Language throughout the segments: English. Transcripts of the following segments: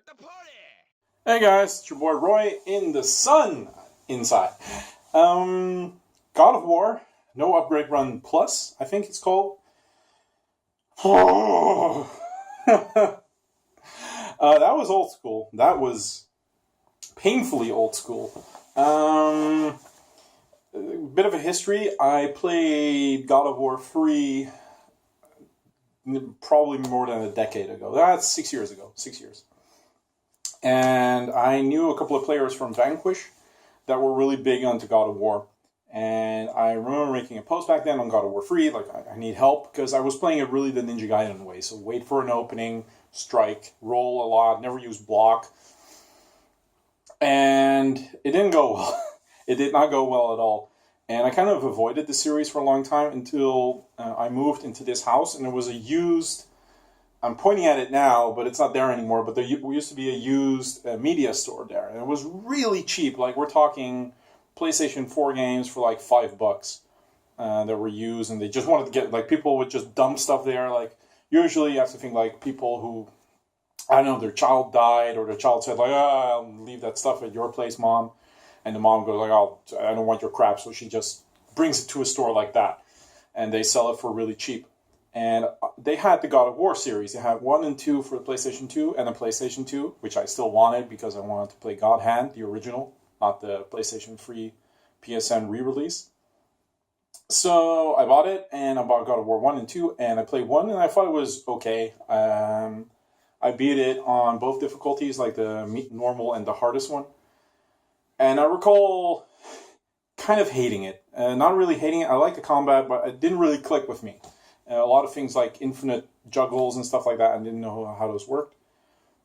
Start the party! Hey guys, it's your boy Roy in the sun inside. God of War, No Upgrade Run Plus, I think it's called. That was old school. That was painfully old school. Bit of a history. I played God of War 3 probably more than a decade ago. That's 6 years ago. 6 years. And I knew a couple of players from Vanquish that were really big onto God of War. And I remember making a post back then on God of War 3, like, I need help, because I was playing it really the Ninja Gaiden way. So wait for an opening, strike, roll a lot, never use block. And it didn't go well. It did not go well at all. And I kind of avoided the series for a long time until I moved into this house, and there was a used... I'm pointing at it now, but it's not there anymore. But there used to be a used media store there, and it was really cheap. Like, we're talking PlayStation 4 games for like $5 that were used, and they just wanted to get, like, people would just dump stuff there. Like, usually you have to think like people who, I don't know, their child died, or their child said like, I'll leave that stuff at your place, Mom. And the mom goes like, I don't want your crap, so she just brings it to a store like that, and they sell it for really cheap. And they had the God of War series. They had 1 and 2 for the PlayStation 2 and the PlayStation 2, which I still wanted because I wanted to play God Hand, the original, not the PlayStation 3 PSN re-release. So I bought it, and I bought God of War 1 and 2, and I played 1, and I thought it was okay. I beat it on both difficulties, like the normal and the hardest one. And I recall kind of hating it. Not really hating it. I like the combat, but it didn't really click with me. A lot of things like infinite juggles and stuff like that, I didn't know how those worked.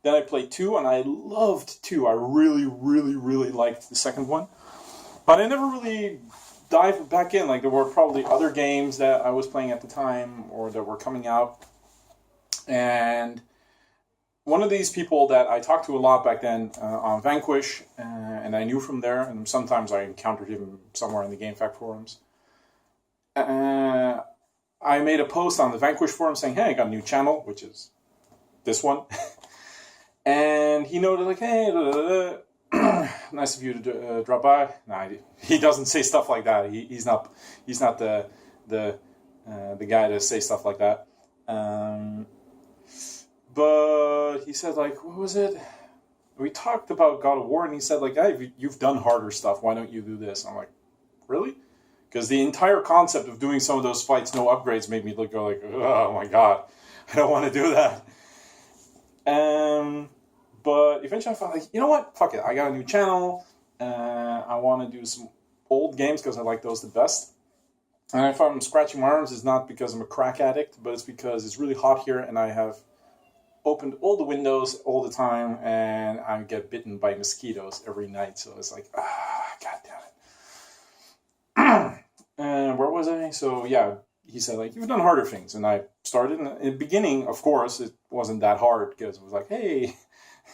Then I played 2, and I loved 2. I really, really, really liked the second one. But I never really dived back in. Like, there were probably other games that I was playing at the time or that were coming out. And one of these people that I talked to a lot back then on Vanquish, and I knew from there, and sometimes I encountered him somewhere in the GameFAQ forums, I made a post on the Vanquish forum saying, hey, I got a new channel, which is this one. And he noted like, hey, nice of you to drop by. No, he doesn't say stuff like that. He's not the guy to say stuff like that. But he said, like, what was it? We talked about God of War, and he said, like, hey, you've done harder stuff. Why don't you do this? And I'm like, really? Because the entire concept of doing some of those fights, no upgrades, made me go like, oh my god, I don't want to do that. But eventually I thought, like, you know what? Fuck it. I got a new channel. I want to do some old games because I like those the best. And if I'm scratching my arms, it's not because I'm a crack addict, but it's because it's really hot here, and I have opened all the windows all the time, and I get bitten by mosquitoes every night. So it's like, god damn it. And where was I? So yeah, he said, like, you've done harder things. And I started, in the beginning, of course, it wasn't that hard, because it was like, hey,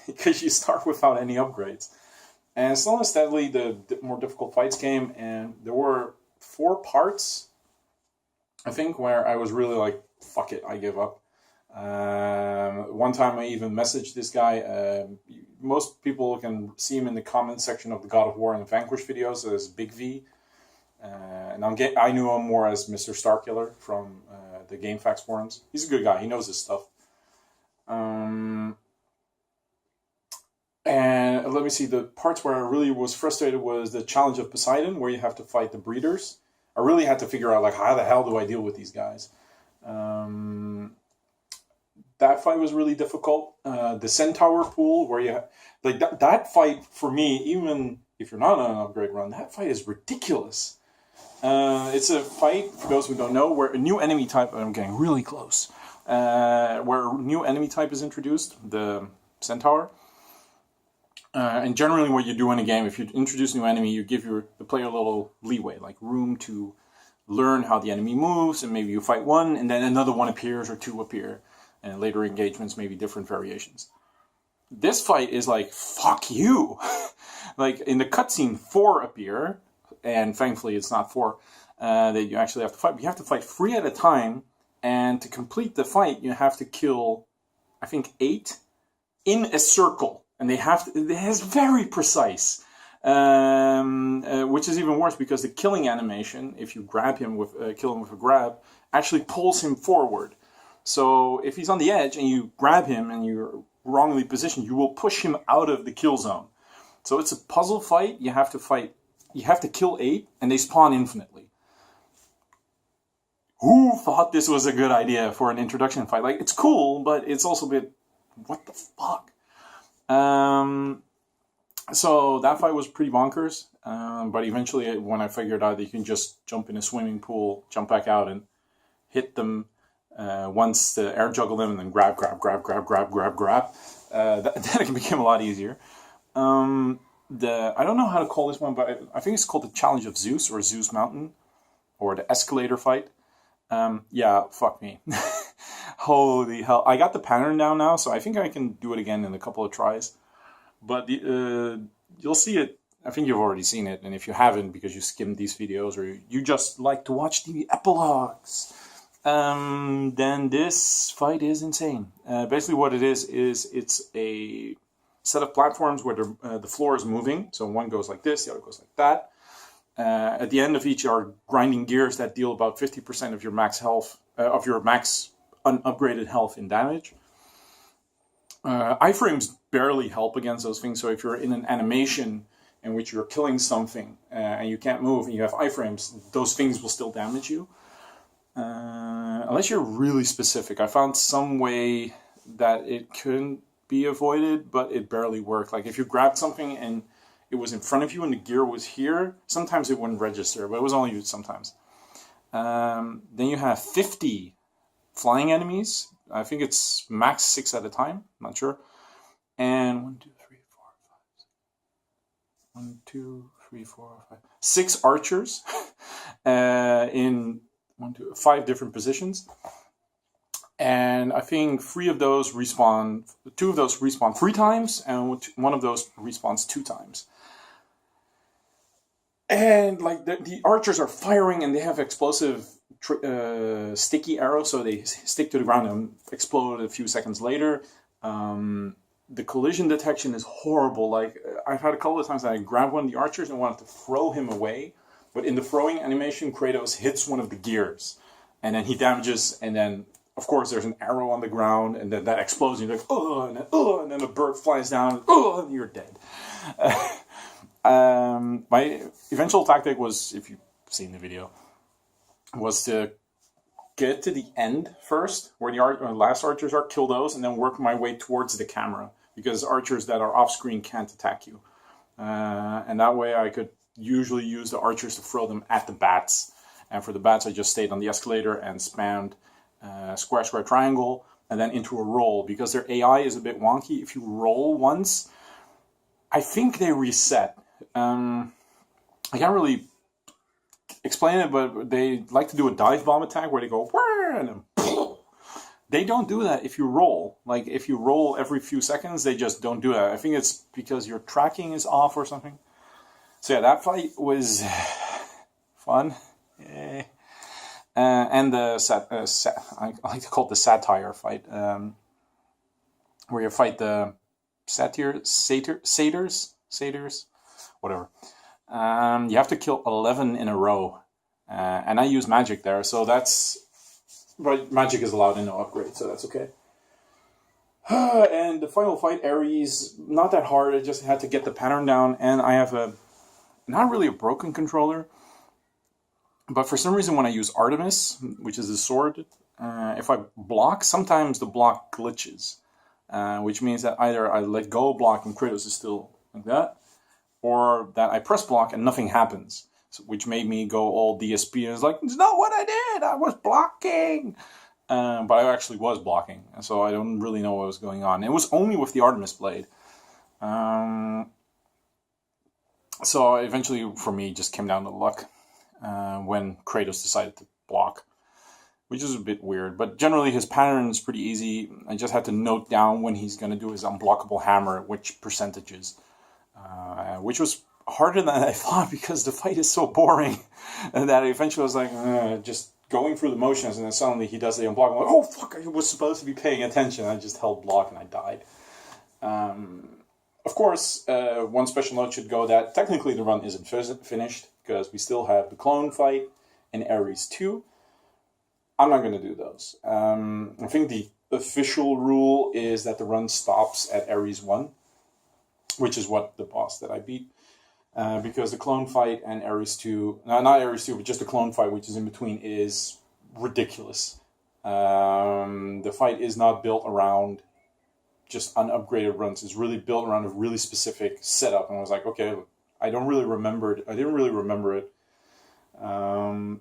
because you start without any upgrades. And slowly and steadily, the more difficult fights came, and there were 4 parts, I think, where I was really like, fuck it, I give up. One time I even messaged this guy. Most people can see him in the comment section of the God of War and Vanquish videos as Big V. And I knew him more as Mr. Starkiller from the GameFAQ forums. He's a good guy. He knows his stuff. And let me see. The parts where I really was frustrated was the Challenge of Poseidon, where you have to fight the breeders. I really had to figure out, like, how the hell do I deal with these guys? That fight was really difficult. The Centaur pool, where you... Like, that fight, for me, even if you're not on an upgrade run, that fight is ridiculous. It's a fight, for those who don't know, where a new enemy type... I'm getting really close. Where a new enemy type is introduced, the Centaur. And generally what you do in a game, if you introduce a new enemy, you give the player a little leeway, like room to learn how the enemy moves, and maybe you fight one, and then another one appears, or 2 appear. And later engagements, maybe different variations. This fight is like, fuck you. Like, in the cutscene, 4 appear, and thankfully it's not 4 that you actually have to fight. But you have to fight 3 at a time, and to complete the fight, you have to kill, I think, 8 in a circle, and it's very precise. Which is even worse because the killing animation, if you grab him with kill him with a grab, actually pulls him forward. So if he's on the edge and you grab him and you're wrongly positioned, you will push him out of the kill zone. So it's a puzzle fight. You have to kill 8, and they spawn infinitely. Who thought this was a good idea for an introduction fight? Like, it's cool, but it's also a bit, what the fuck? So that fight was pretty bonkers, but eventually when I figured out that you can just jump in a swimming pool, jump back out, and hit them once to air juggle them, and then grab, then it became a lot easier. I don't know how to call this one, but I think it's called the Challenge of Zeus, or Zeus Mountain, or the Escalator fight. Yeah, fuck me. Holy hell. I got the pattern down now, so I think I can do it again in a couple of tries. But you'll see it. I think you've already seen it. And if you haven't, because you skimmed these videos or you just like to watch the epilogues, then this fight is insane. Basically what it is it's a set of platforms where the floor is moving. So one goes like this, the other goes like that. At the end of each are grinding gears that deal about 50% of your max health, of your max unupgraded health in damage. Iframes barely help against those things, so if you're in an animation in which you're killing something and you can't move and you have iframes, those things will still damage you. Unless you're really specific. I found some way that it couldn't be avoided, but it barely worked. Like if you grabbed something and it was in front of you and the gear was here, sometimes it wouldn't register, but it was only used sometimes. Then you have 50 flying enemies. I think it's max 6 at a time. I'm not sure. And 1, 2, 3, 4, 5. 1, 2, 3, 4, 5. 6 archers in 5 different positions. And I think 3 of those respawn. 2 of those respawn 3 times, and 1 of those respawns 2 times. And like the archers are firing, and they have explosive sticky arrows, so they stick to the ground and explode a few seconds later. The collision detection is horrible. Like I've had a couple of times that I grabbed one of the archers and wanted to throw him away, but in the throwing animation, Kratos hits one of the gears, and then he damages, and then of course there's an arrow on the ground, and then that explodes, and you're like, oh, and then a bird flies down, oh, and you're dead. My eventual tactic was, if you've seen the video, was to get to the end first, where the last archers are, kill those, and then work my way towards the camera, because archers that are off screen can't attack you. And that way I could usually use the archers to throw them at the bats. And for the bats, I just stayed on the escalator and spammed square, square, triangle, and then into a roll, because their AI is a bit wonky. If you roll once, I think they reset. I can't really explain it, but they like to do a dive bomb attack where they go, and then they don't do that if you roll. Like if you roll every few seconds, they just don't do that. I think it's because your tracking is off or something. So yeah, that fight was fun. Yeah. And the I like to call it the satire fight, where you fight the satyrs, whatever. You have to kill 11 in a row, and I use magic there, so but magic is allowed in no upgrade, so that's okay. And the final fight, Ares, not that hard. I just had to get the pattern down, and I have not really a broken controller, but for some reason when I use Artemis, which is a sword, if I block, sometimes the block glitches, which means that either I let go of block and Kratos is still like that, or that I press block and nothing happens, which made me go all DSP and it's like, it's not what I did, I was blocking. But I actually was blocking, so I don't really know what was going on. It was only with the Artemis blade. So eventually, for me, it just came down to luck when Kratos decided to block, which is a bit weird. But generally, his pattern is pretty easy. I just had to note down when he's going to do his unblockable hammer, which percentages, which was harder than I thought because the fight is so boring. And that eventually I was like, just going through the motions, and then suddenly he does the unblock. I'm like, oh fuck, I was supposed to be paying attention. I just held block and I died. Of course, one special note should go that technically the run isn't finished because we still have the clone fight and Ares 2. I'm not going to do those. I think the official rule is that the run stops at Ares 1, which is what the boss that I beat. Because the clone fight and Ares 2, not Ares 2, but just the clone fight, which is in between, is ridiculous. The fight is not built around just unupgraded runs. It's really built around a really specific setup. And I was like, okay, I didn't really remember it.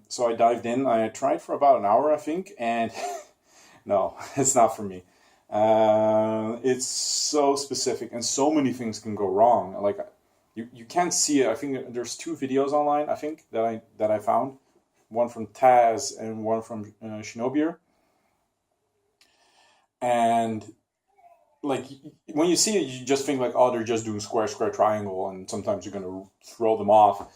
So I dived in. I tried for about an hour, I think, and no, it's not for me. It's so specific, and so many things can go wrong. Like you can't see it. I think there's 2 videos online, I think, that I found. One from Taz and one from Shinobier. And like when you see it, you just think like, oh, they're just doing square, square, triangle, and sometimes you're gonna throw them off.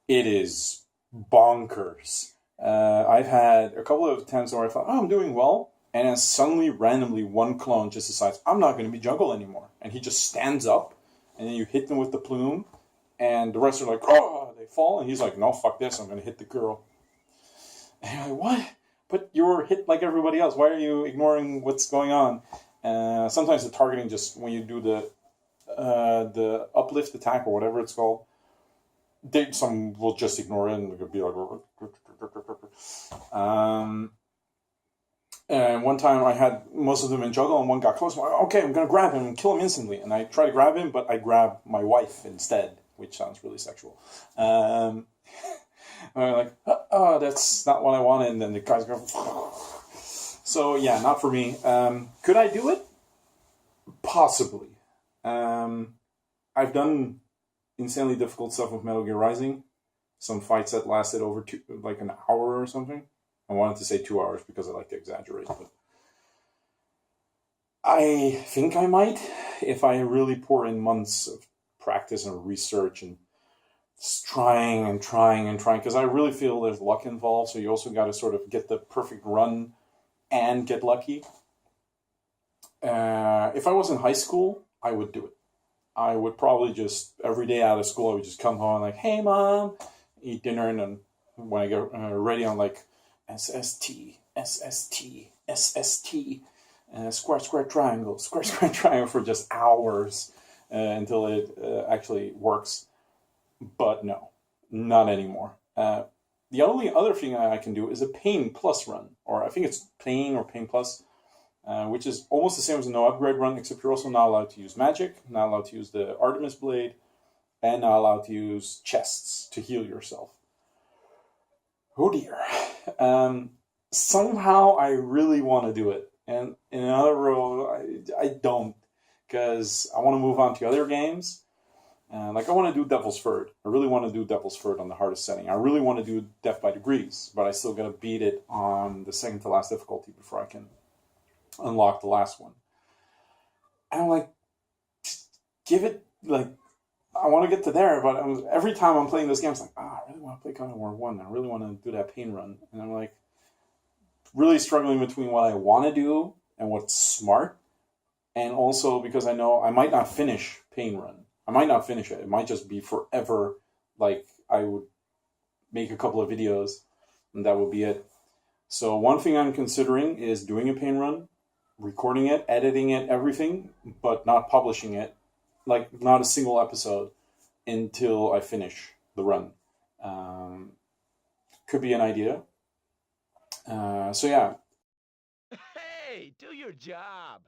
It is bonkers. I've had a couple of attempts where I thought, oh, I'm doing well, and then suddenly, randomly, one clone just decides, I'm not going to be jungle anymore, and he just stands up, and then you hit them with the plume, and the rest are like, oh, they fall, and he's like, no, fuck this, I'm going to hit the girl. And you're like, what? But you were hit like everybody else. Why are you ignoring what's going on? Sometimes the targeting just, when you do the uplift attack or whatever it's called, some will just ignore it and it'll be like... and one time I had most of them in jungle and one got close. I'm like, okay, I'm going to grab him and kill him instantly. And I try to grab him, but I grab my wife instead, which sounds really sexual. And I'm like, oh, that's not what I wanted. And then the guys go... So, yeah, not for me. Could I do it? Possibly. I've done insanely difficult stuff with Metal Gear Rising. Some fights that lasted over an hour or something. I wanted to say 2 hours because I like to exaggerate, but I think I might if I really pour in months of practice and research and trying, because I really feel there's luck involved, so you also got to sort of get the perfect run and get lucky. If I was in high school, I would do it. I would probably just, every day out of school, I would just come home and like, hey, Mom, eat dinner, and then when I get ready, I'm like, SST, square, square, triangle for just hours until it actually works. But no, not anymore. The only other thing I can do is a Pain Plus run, or I think it's Pain or Pain Plus, which is almost the same as a no upgrade run, except you're also not allowed to use magic, not allowed to use the Artemis Blade, and not allowed to use chests to heal yourself. Oh dear. Somehow I really want to do it. And in another row, I don't, because I want to move on to other games. Like I want to do Devil's Third. I really want to do Devil's Third on the hardest setting. I really want to do Death by Degrees, but I still got to beat it on the second to last difficulty before I can unlock the last one. And I'm like, give it, like, I want to get to there, but every time I'm playing this game, it's like, I really want to play God of War 1. I really want to do that Pain run. And I'm like, really struggling between what I want to do and what's smart. And also because I know I might not finish Pain run. I might not finish it. It might just be forever. Like, I would make a couple of videos and that would be it. So one thing I'm considering is doing a Pain run, recording it, editing it, everything, but not publishing it. Like, not a single episode until I finish the run. Could be an idea. So yeah. Hey, do your job.